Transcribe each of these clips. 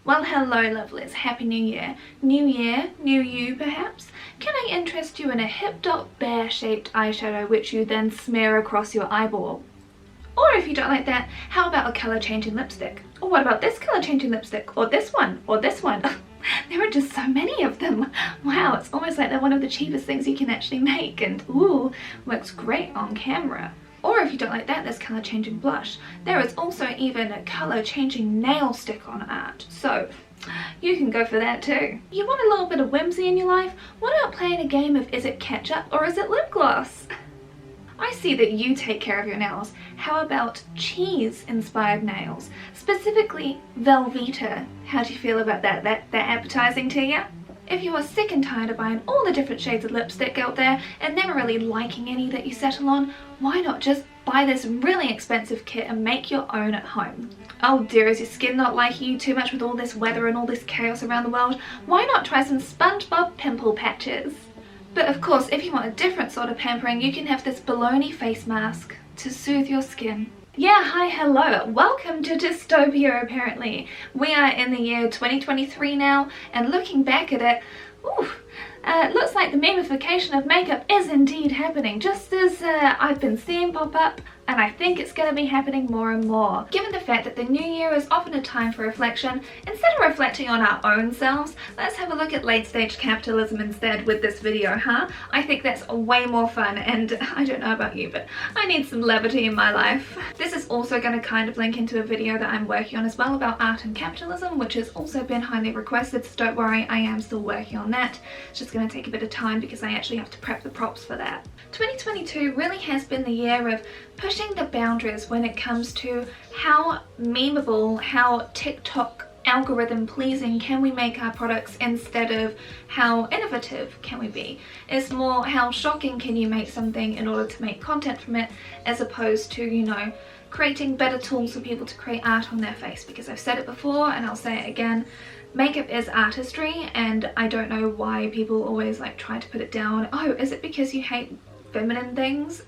Well, hello lovelies, happy new year. New year, new you perhaps? Can I interest you in a hip dot bear shaped eyeshadow which you then smear across your eyeball? Or if you don't like that, how about a colour changing lipstick? Or what about this colour changing lipstick? Or this one? Or this one? There are just so many of them. Wow, it's almost like they're one of the cheapest things you can actually make, and ooh, works great on camera. Or if you don't like that, there's colour changing blush. There is also even a colour changing nail stick on art, so you can go for that too. You want a little bit of whimsy in your life? What about playing a game of is it ketchup or is it lip gloss? I see that you take care of your nails. How about cheese inspired nails? Specifically Velveeta. How do you feel about that? That appetizing to you? If you are sick and tired of buying all the different shades of lipstick out there and never really liking any that you settle on, why not just buy this really expensive kit and make your own at home? Oh dear, is your skin not liking you too much with all this weather and all this chaos around the world? Why not try some SpongeBob pimple patches? But of course, if you want a different sort of pampering, you can have this baloney face mask to soothe your skin. Yeah, hi, hello, welcome to dystopia apparently. We are in the year 2023 now, and looking back at it, looks like the memeification of makeup is indeed happening, just as I've been seeing pop up, and I think it's going to be happening more and more. Given the fact that the new year is often a time for reflection, instead of reflecting on our own selves, let's have a look at late stage capitalism instead with this video, huh? I think that's way more fun, and I don't know about you, but I need some levity in my life. This is also going to kind of link into a video that I'm working on as well about art and capitalism, which has also been highly requested, so don't worry, I am still working on that. It's just going to take a bit of time because I actually have to prep the props for that. 2022 really has been the year of pushing the boundaries when it comes to how memeable, how TikTok algorithm pleasing can we make our products instead of how innovative can we be. It's more how shocking can you make something in order to make content from it, as opposed to, you know, creating better tools for people to create art on their face. Because I've said it before and I'll say it again, makeup is artistry, and I don't know why people always like try to put it down. Oh, is it because you hate feminine things?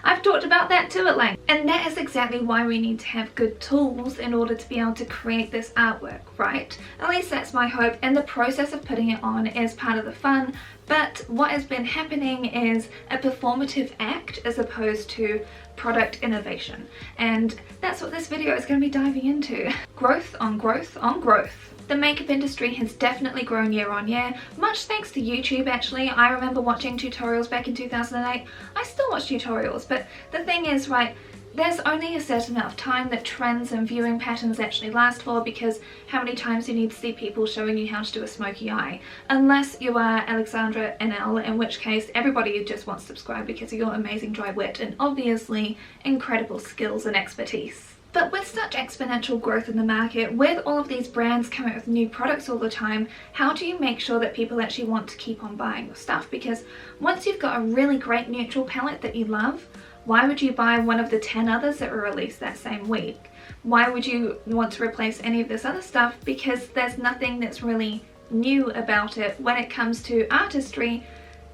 I've talked about that too at length, and that is exactly why we need to have good tools in order to be able to create this artwork, right? At least that's my hope, and the process of putting it on is part of the fun. But what has been happening is a performative act as opposed to product innovation, and that's what this video is going to be diving into. Growth on growth on growth. The makeup industry has definitely grown year on year, much thanks to YouTube actually. I remember watching tutorials back in 2008. I still watch tutorials, but the thing is, right, there's only a certain amount of time that trends and viewing patterns actually last for, because how many times do you need to see people showing you how to do a smoky eye? Unless you are Alexandra NL, in which case everybody just wants to subscribe because of your amazing dry wit and obviously incredible skills and expertise. But with such exponential growth in the market, with all of these brands coming up with new products all the time, how do you make sure that people actually want to keep on buying your stuff? Because once you've got a really great neutral palette that you love, why would you buy one of the 10 others that were released that same week? Why would you want to replace any of this other stuff? Because there's nothing that's really new about it. When it comes to artistry,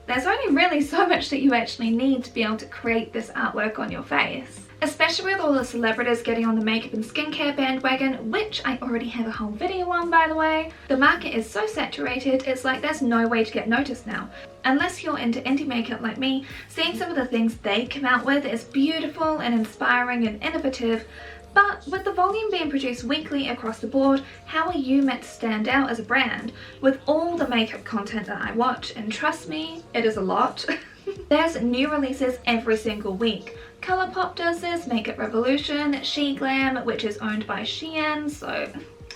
there's only really so much that you actually need to be able to create this artwork on your face. Especially with all the celebrities getting on the makeup and skincare bandwagon, which I already have a whole video on, by the way. The market is so saturated, it's like there's no way to get noticed now. Unless you're into indie makeup like me, seeing some of the things they come out with is beautiful and inspiring and innovative. But with the volume being produced weekly across the board, how are you meant to stand out as a brand with all the makeup content that I watch? And trust me, it is a lot. There's new releases every single week. Colourpop does this, Makeup Revolution, She Glam, which is owned by Shein, so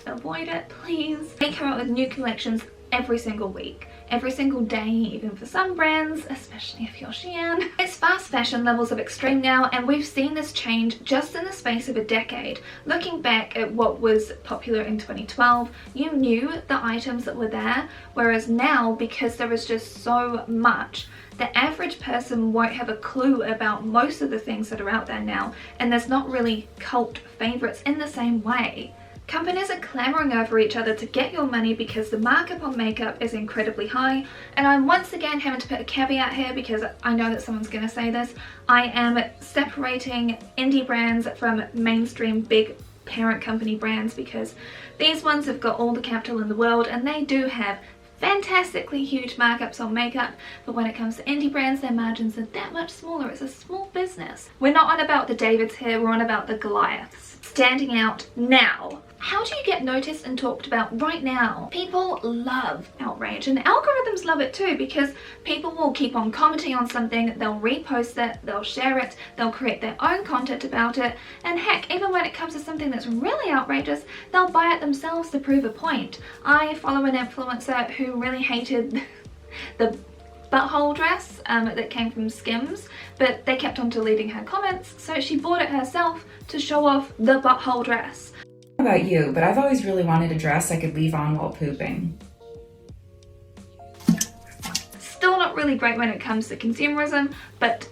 avoid it please. They come out with new collections every single week, every single day, even for some brands, especially if you're Shein. It's fast fashion levels of extreme now, and we've seen this change just in the space of a decade. Looking back at what was popular in 2012, you knew the items that were there, whereas now, because there is just so much, the average person won't have a clue about most of the things that are out there now, and there's not really cult favorites in the same way. Companies are clamoring over each other to get your money because the markup on makeup is incredibly high, and I'm once again having to put a caveat here because I know that someone's going to say this. I am separating indie brands from mainstream big parent company brands, because these ones have got all the capital in the world and they do have fantastically huge markups on makeup, but when it comes to indie brands, their margins are that much smaller. It's a small business. We're not on about the Davids here, we're on about the Goliaths. Standing out now. How do you get noticed and talked about right now? People love outrage, and algorithms love it too, because people will keep on commenting on something, they'll repost it, they'll share it, they'll create their own content about it, and heck, even when it comes to something that's really outrageous, they'll buy it themselves to prove a point. I follow an influencer who really hated the butthole dress that came from Skims, but they kept on deleting her comments, so she bought it herself to show off the butthole dress. About you, but I've always really wanted a dress I could leave on while pooping. Still not really great when it comes to consumerism, but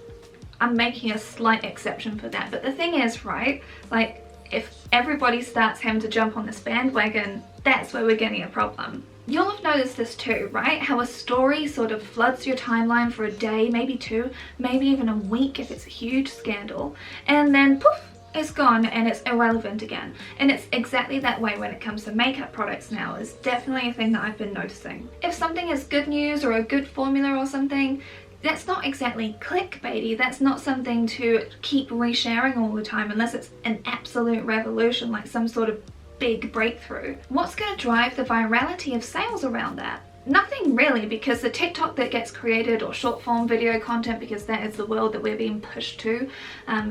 I'm making a slight exception for that. But the thing is, right, like if everybody starts having to jump on this bandwagon, that's where we're getting a problem. You'll have noticed this too, right? How a story sort of floods your timeline for a day, maybe two, maybe even a week if it's a huge scandal, and then poof, it's gone and it's irrelevant again. And it's exactly that way when it comes to makeup products now. It's definitely a thing that I've been noticing. If something is good news or a good formula or something, that's not exactly clickbaity. That's not something to keep resharing all the time unless it's an absolute revolution, like some sort of big breakthrough. What's going to drive the virality of sales around that? Nothing really, because the TikTok that gets created, or short form video content, because that is the world that we're being pushed to,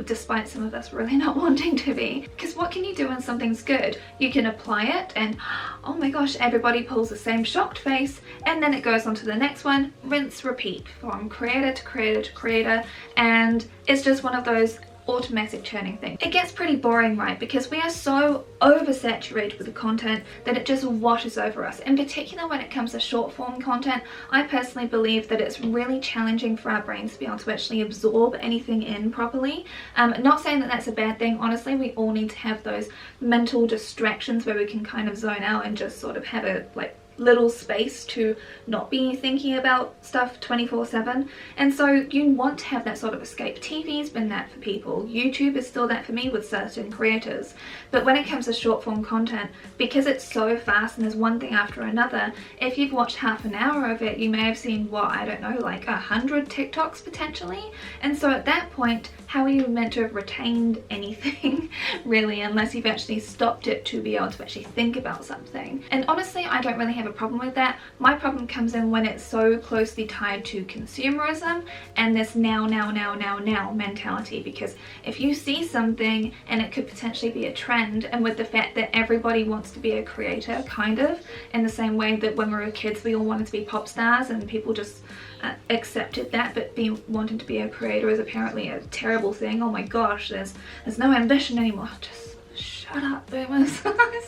despite some of us really not wanting to be. Because what can you do when something's good? You can apply it and oh my gosh, everybody pulls the same shocked face, and then it goes on to the next one, rinse, repeat, from creator to creator to creator, and it's just one of those automatic churning thing. It gets pretty boring, right? Because we are so oversaturated with the content that it just washes over us. In particular when it comes to short form content, I personally believe that it's really challenging for our brains to be able to actually absorb anything in properly. Not saying that that's a bad thing. Honestly, we all need to have those mental distractions where we can kind of zone out and just sort of have a little space to not be thinking about stuff 24/7, and so you want to have that sort of escape. TV's been that for people, YouTube is still that for me with certain creators, but when it comes to short form content, because it's so fast and there's one thing after another, if you've watched half an hour of it, you may have seen, what, I don't know, like 100 TikToks potentially, and so at that point, how are you meant to have retained anything really, unless you've actually stopped it to be able to actually think about something? And honestly, I don't really have a problem with that. My problem comes in when it's so closely tied to consumerism and this now mentality, because if you see something and it could potentially be a trend, and with the fact that everybody wants to be a creator, kind of in the same way that when we were kids we all wanted to be pop stars and people just accepted that, but wanting to be a creator is apparently a terrible thing. Oh my gosh, there's no ambition anymore. Just shut up, boomers.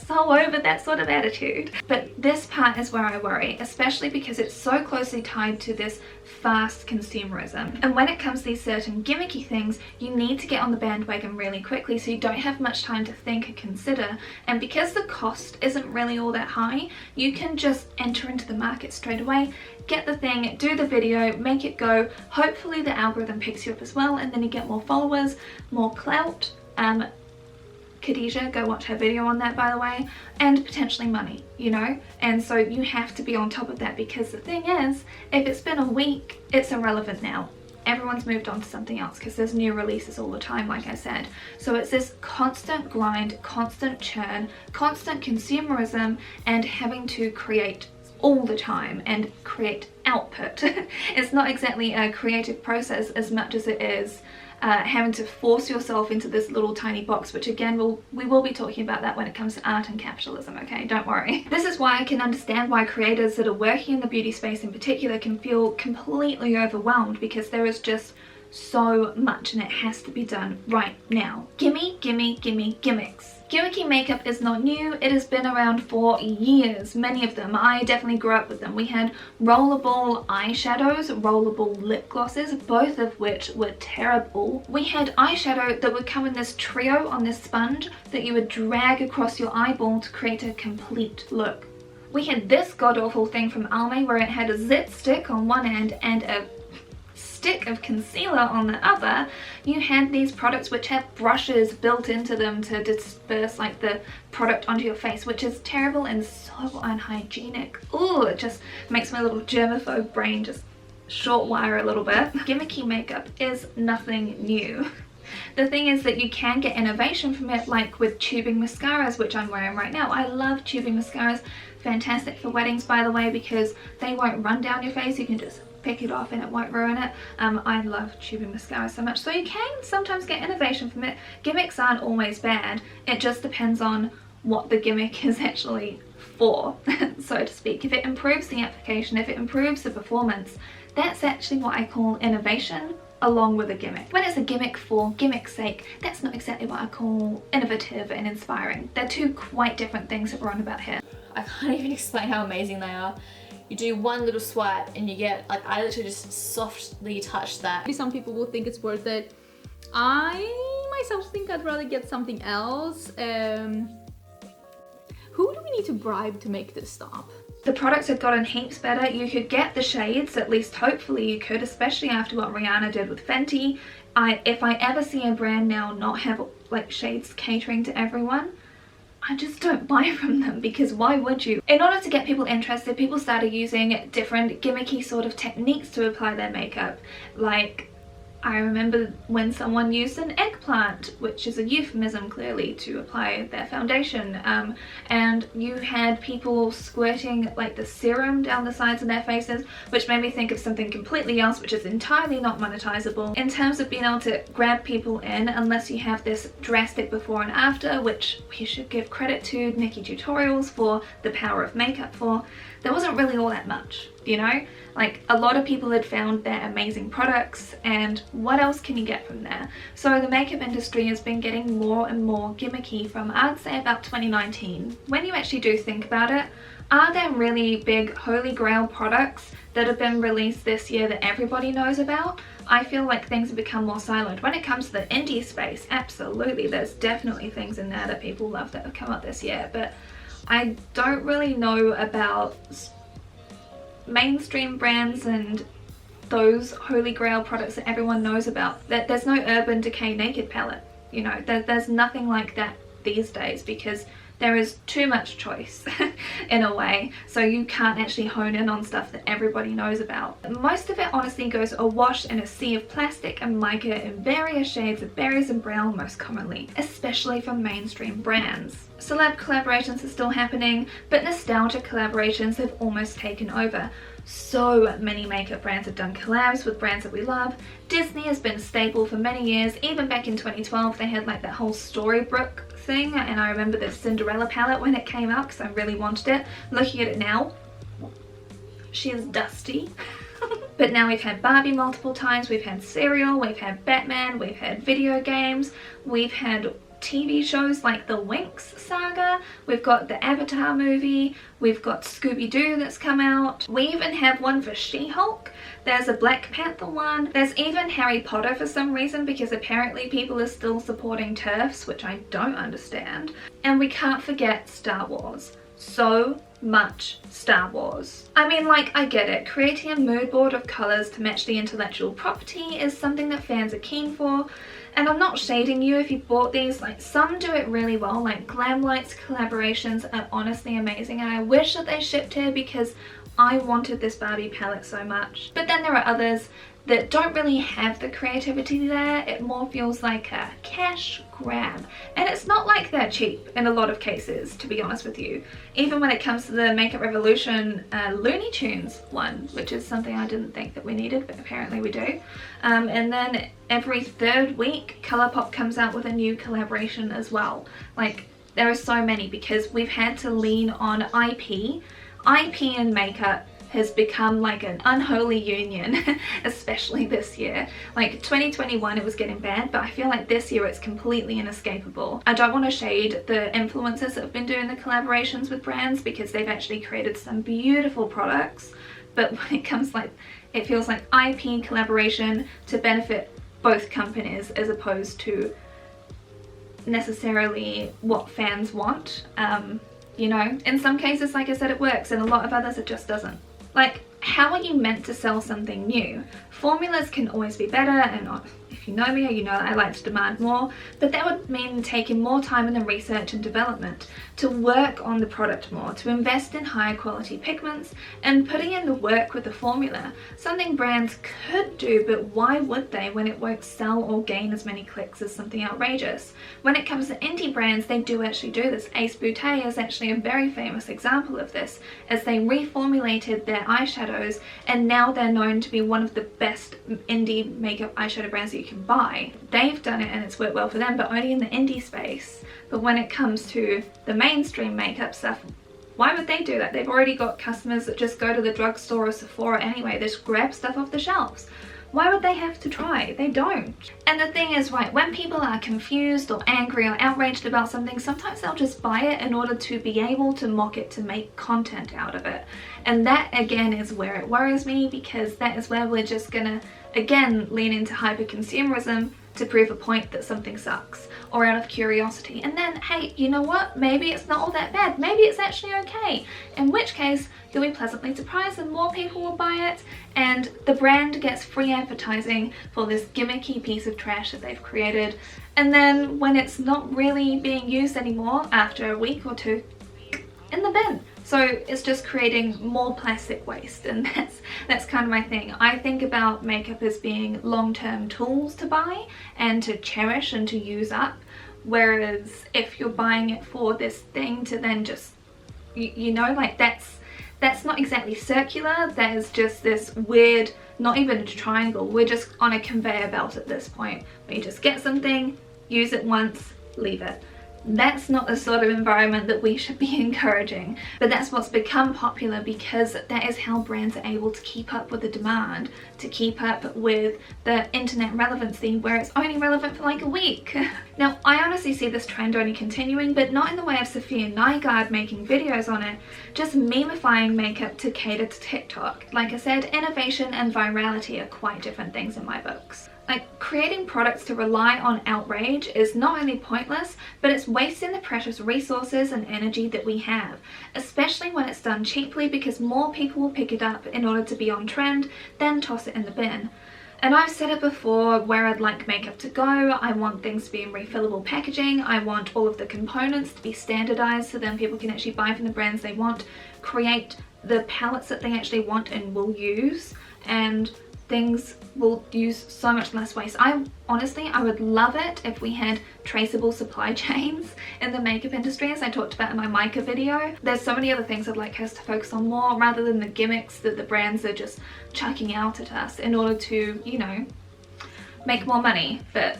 So over that sort of attitude. But this part is where I worry, especially because it's so closely tied to this fast consumerism. And when it comes to these certain gimmicky things, you need to get on the bandwagon really quickly, so you don't have much time to think and consider. And because the cost isn't really all that high, you can just enter into the market straight away, get the thing, do the video, make it go. Hopefully the algorithm picks you up as well, and then you get more followers, more clout. Khadijah, go watch her video on that, by the way, and potentially money, you know? And so you have to be on top of that, because the thing is, if it's been a week, it's irrelevant now. Everyone's moved on to something else because there's new releases all the time, like I said. So it's this constant grind, constant churn, constant consumerism, and having to create all the time and create output. It's not exactly a creative process as much as it is having to force yourself into this little tiny box, which again we will be talking about that when it comes to art and capitalism, okay, don't worry. This is why I can understand why creators that are working in the beauty space in particular can feel completely overwhelmed, because there is just so much and it has to be done right now. Gimme, gimme, gimme, gimmicks. Gimmicky makeup is not new, it has been around for years, many of them. I definitely grew up with them. We had rollable eyeshadows, rollable lip glosses, both of which were terrible. We had eyeshadow that would come in this trio on this sponge that you would drag across your eyeball to create a complete look. We had this god-awful thing from Almay where it had a zit stick on one end and a stick of concealer on the other, you had these products which have brushes built into them to disperse like the product onto your face, which is terrible and so unhygienic. Ooh, it just makes my little germaphobe brain just short wire a little bit. Gimmicky makeup is nothing new. The thing is that you can get innovation from it, like with tubing mascaras, which I'm wearing right now. I love tubing mascaras. Fantastic for weddings, by the way, because they won't run down your face. You can just pick it off and it won't ruin it. I love tubing mascara so much. So you can sometimes get innovation from it. Gimmicks aren't always bad. It just depends on what the gimmick is actually for, so to speak. If it improves the application, if it improves the performance, that's actually what I call innovation along with a gimmick. When it's a gimmick for gimmick's sake, that's not exactly what I call innovative and inspiring. They're two quite different things that we're on about here. I can't even explain how amazing they are. You do one little swipe and you get, like, I literally just softly touch that. Some people will think it's worth it. I myself think I'd rather get something else. Who do we need to bribe to make this stop? The products have gotten heaps better. You could get the shades, at least hopefully you could, especially after what Rihanna did with Fenty. If I ever see a brand now not have like shades catering to everyone, I just don't buy from them, because why would you? In order to get people interested, people started using different gimmicky sort of techniques to apply their makeup. Like, I remember when someone used an eggplant, which is a euphemism clearly to apply their foundation, and you had people squirting like the serum down the sides of their faces, which made me think of something completely else, which is entirely not monetizable in terms of being able to grab people in, unless you have this drastic before and after, which we should give credit to Nikki Tutorials for the power of makeup for. There wasn't really all that much, you know? Like, a lot of people had found their amazing products, and what else can you get from there? So the makeup industry has been getting more and more gimmicky from, I'd say, about 2019. When you actually do think about it, are there really big holy grail products that have been released this year that everybody knows about? I feel like things have become more siloed. When it comes to the indie space, absolutely, there's definitely things in there that people love that have come out this year, but I don't really know about mainstream brands and those holy grail products that everyone knows about. There's no Urban Decay Naked palette, you know, there's nothing like that these days, because there is too much choice in a way, so you can't actually hone in on stuff that everybody knows about. Most of it honestly goes awash in a sea of plastic and mica in various shades of berries and brown most commonly, especially from mainstream brands. Celeb collaborations are still happening, but nostalgia collaborations have almost taken over. So many makeup brands have done collabs with brands that we love. Disney has been a staple for many years. Even back in 2012 they had like that whole Storybook thing, and I remember the Cinderella palette when it came out because I really wanted it. Looking at it now, she is dusty. But now we've had Barbie multiple times, we've had cereal, we've had Batman, we've had video games, we've had TV shows like the Winx saga, we've got the Avatar movie, we've got Scooby-Doo that's come out, we even have one for She-Hulk, there's a Black Panther one, there's even Harry Potter for some reason, because apparently people are still supporting TERFs, which I don't understand. And we can't forget Star Wars. So much Star Wars. I mean, like, I get it, creating a mood board of colours to match the intellectual property is something that fans are keen for, and I'm not shading you if you bought these. Like, some do it really well, like Glamlight's collaborations are honestly amazing, and I wish that they shipped here because I wanted this Barbie palette so much. But then there are others that don't really have the creativity there. It more feels like a cash grab, and it's not like they're cheap in a lot of cases, to be honest with you. Even when it comes to the Makeup Revolution Looney Tunes one, which is something I didn't think that we needed, but apparently we do. And then every third week Colourpop comes out with a new collaboration as well. Like, there are so many, because we've had to lean on IP. IP and makeup has become like an unholy union, especially this year. Like 2021 it was getting bad, but I feel like this year it's completely inescapable. I don't want to shade the influencers that have been doing the collaborations with brands, because they've actually created some beautiful products, but when it comes, like, it feels like IP collaboration to benefit both companies as opposed to necessarily what fans want. You know, in some cases, like I said, it works, in a lot of others it just doesn't. Like, how are you meant to sell something new? Formulas can always be better, and if you know me, you know that I like to demand more, but that would mean taking more time in the research and development, to work on the product more, to invest in higher quality pigments, and putting in the work with the formula. Something brands could do, but why would they when it won't sell or gain as many clicks as something outrageous? When it comes to indie brands, they do actually do this. Ace Beauté is actually a very famous example of this, as they reformulated their eyeshadows, and now they're known to be one of the best indie makeup eyeshadow brands that you can buy. They've done it and it's worked well for them, but only in the indie space. But when it comes to the mainstream makeup stuff, why would they do that? They've already got customers that just go to the drugstore or Sephora anyway. They just grab stuff off the shelves. Why would they have to try? They don't. And the thing is, right, when people are confused or angry or outraged about something, sometimes they'll just buy it in order to be able to mock it, to make content out of it. And that again is where it worries me, because that is where we're just gonna again lean into hyper-consumerism to prove a point that something sucks, or out of curiosity. And then, hey, you know what? Maybe it's not all that bad. Maybe it's actually okay. In which case, you'll be pleasantly surprised and more people will buy it, and the brand gets free advertising for this gimmicky piece of trash that they've created. And then when it's not really being used anymore, after a week or two, in the bin. So it's just creating more plastic waste, and that's kind of my thing. I think about makeup as being long-term tools to buy and to cherish and to use up, whereas if you're buying it for this thing to then just, you know, like that's not exactly circular. That is just this weird, not even a triangle, we're just on a conveyor belt at this point, where you just get something, use it once, leave it. That's not the sort of environment that we should be encouraging, but that's what's become popular because that is how brands are able to keep up with the demand, to keep up with the internet relevancy, where it's only relevant for like a week. Now, I honestly see this trend only continuing, but not in the way of Sophia Nygaard making videos on it, just memifying makeup to cater to TikTok. Like I said, innovation and virality are quite different things in my books. Like, creating products to rely on outrage is not only pointless, but it's wasting the precious resources and energy that we have, especially when it's done cheaply, because more people will pick it up in order to be on trend, then toss it in the bin. And I've said it before, where I'd like makeup to go. I want things to be in refillable packaging. I want all of the components to be standardized, so then people can actually buy from the brands they want, create the palettes that they actually want and will use, and things will use so much less waste. I would love it if we had traceable supply chains in the makeup industry, as I talked about in my mica video. There's so many other things I'd like us to focus on more, rather than the gimmicks that the brands are just chucking out at us in order to, you know, make more money. But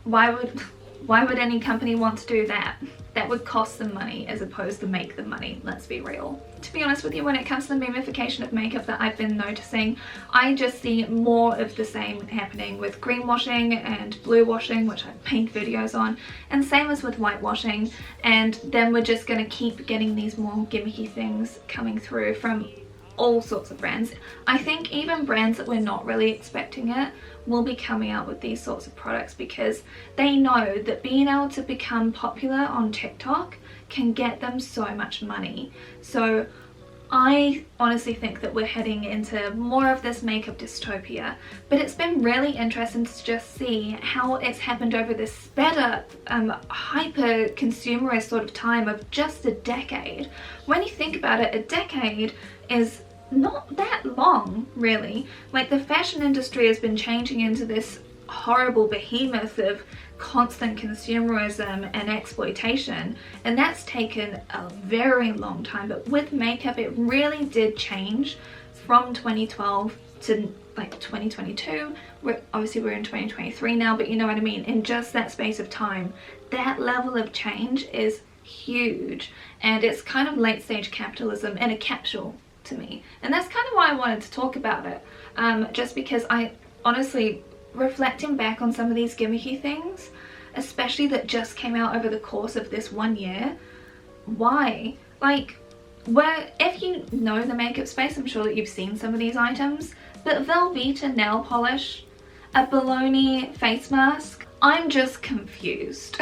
why would any company want to do that? That would cost them money as opposed to make them money, let's be real. To be honest with you, when it comes to the memeification of makeup that I've been noticing, I just see more of the same happening with greenwashing and blue washing, which I've made videos on, and same as with whitewashing, and then we're just gonna keep getting these more gimmicky things coming through from all sorts of brands. I think even brands that we're not really expecting it will be coming out with these sorts of products, because they know that being able to become popular on TikTok can get them so much money. So I honestly think that we're heading into more of this makeup dystopia, but it's been really interesting to just see how it's happened over this sped up, hyper consumerist sort of time of just a decade. When you think about it, a decade is not that long, really. Like, the fashion industry has been changing into this horrible behemoth of constant consumerism and exploitation, and that's taken a very long time. But with makeup, it really did change from 2012 to like 2022. Obviously we're in 2023 now, but you know what I mean, in just that space of time, that level of change is huge, and it's kind of late stage capitalism in a capsule to me. And that's kind of why I wanted to talk about it, just because I honestly, reflecting back on some of these gimmicky things, especially that just came out over the course of this 1 year, why? Like, if you know the makeup space, I'm sure that you've seen some of these items, but Velveeta nail polish, a baloney face mask, I'm just confused.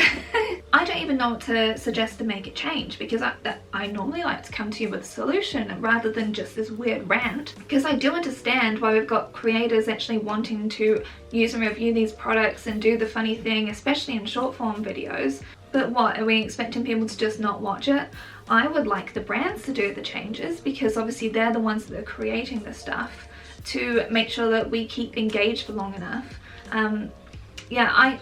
I don't even know what to suggest to make it change, because I normally like to come to you with a solution rather than just this weird rant, because I do understand why we've got creators actually wanting to use and review these products and do the funny thing, especially in short form videos. But what, are we expecting people to just not watch it? I would like the brands to do the changes, because obviously they're the ones that are creating the stuff, to make sure that we keep engaged for long enough. Yeah,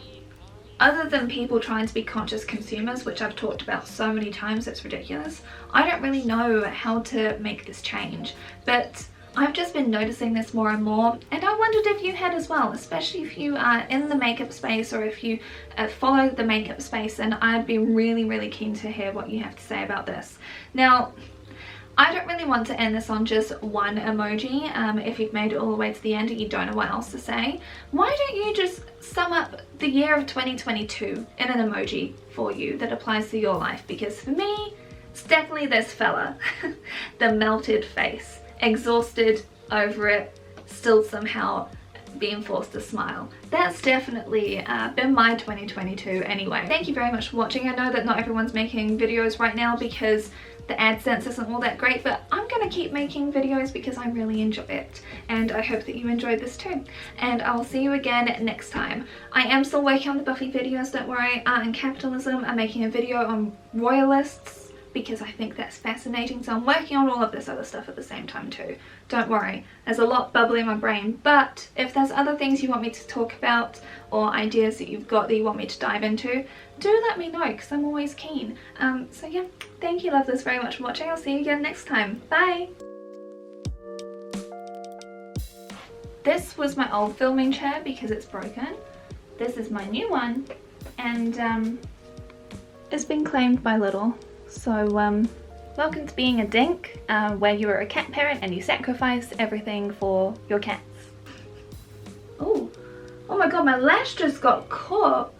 other than people trying to be conscious consumers, which I've talked about so many times, it's ridiculous, I don't really know how to make this change. But I've just been noticing this more and more, and I wondered if you had as well, especially if you are in the makeup space, or if you follow the makeup space, and I'd be really keen to hear what you have to say about this. Now, I don't really want to end this on just one emoji. If you've made it all the way to the end and you don't know what else to say, why don't you just sum up the year of 2022 in an emoji for you that applies to your life? Because for me, it's definitely this fella. The melted face. Exhausted, over it, still somehow being forced to smile. That's definitely been my 2022 anyway. Thank you very much for watching. I know that not everyone's making videos right now because the AdSense isn't all that great, but I'm gonna keep making videos because I really enjoy it, and I hope that you enjoyed this too. And I'll see you again next time. I am still working on the Buffy videos, don't worry. Art and Capitalism, I'm making a video on royalists because I think that's fascinating, so I'm working on all of this other stuff at the same time too. Don't worry, there's a lot bubbling in my brain, but if there's other things you want me to talk about, or ideas that you've got that you want me to dive into, do let me know, because I'm always keen. So yeah, thank you lovelies very much for watching. I'll see you again next time. Bye! This was my old filming chair because it's broken. This is my new one, and it's been claimed by Little. So welcome to being a dink, where you are a cat parent and you sacrifice everything for your cats. Oh my god, my lash just got caught.